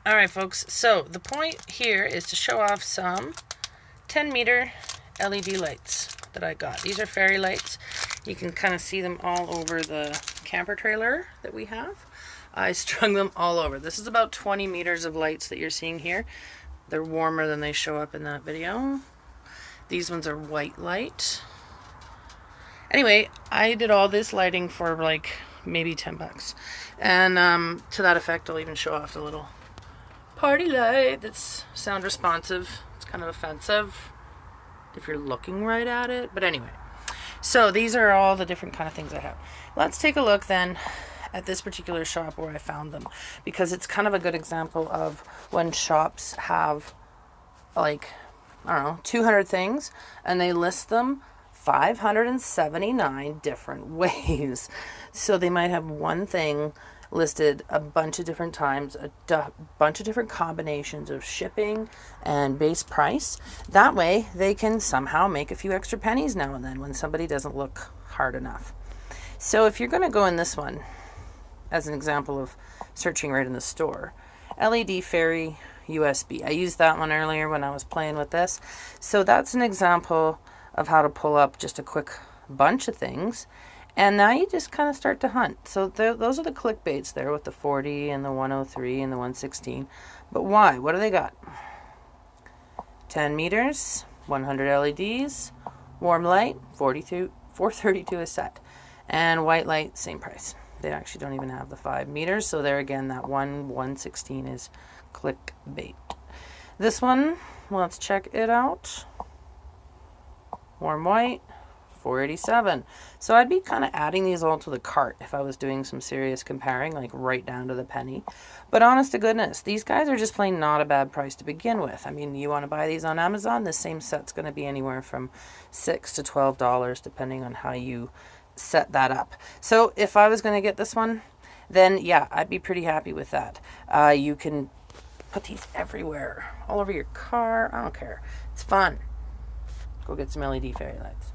Alright folks, so the point here is to show off some 10 meter LED lights that I got. These are fairy lights. You can kind of see them all over the camper trailer that we have. I strung them all over. This is about 20 meters of lights that you're seeing here. They're warmer than they show up in that video. These ones are white light. Anyway, I did all this lighting for like maybe 10 bucks. And to that effect, I'll even show off the little party light that's sound responsive. It's kind of offensive if you're looking right at it. But anyway, so these are all the different kind of things I have. Let's take a look then at this particular shop where I found them, because it's kind of a good example of when shops have like, I don't know, 200 things and they list them 579 different ways. So they might have one thing listed a bunch of different times, a bunch of different combinations of shipping and base price. That way they can somehow make a few extra pennies now and then when somebody doesn't look hard enough. So if you're going to go in this one as an example of searching right in the store, LED fairy USB. I used that one earlier when I was playing with this. So that's an example of how to pull up just a quick bunch of things. And now you just kind of start to hunt. So those are the clickbaits there with the 40 and the 103 and the 116. But why? What do they got? 10 meters, 100 LEDs, warm light, $432 a set. And white light, same price. They actually don't even have the 5 meters. So there again, that 116 is clickbait. This one, let's check it out. Warm white, $487. So I'd be kind of adding these all to the cart if I was doing some serious comparing, like right down to the penny. But honest to goodness, these guys are just plain not a bad price to begin with. I mean, you want to buy these on Amazon, the same set's going to be anywhere from $6 to $12 depending on how you set that up. So if I was going to get this one, then yeah, I'd be pretty happy with that. You can put these everywhere, all over your car. I don't care. It's fun. Go get some LED fairy lights.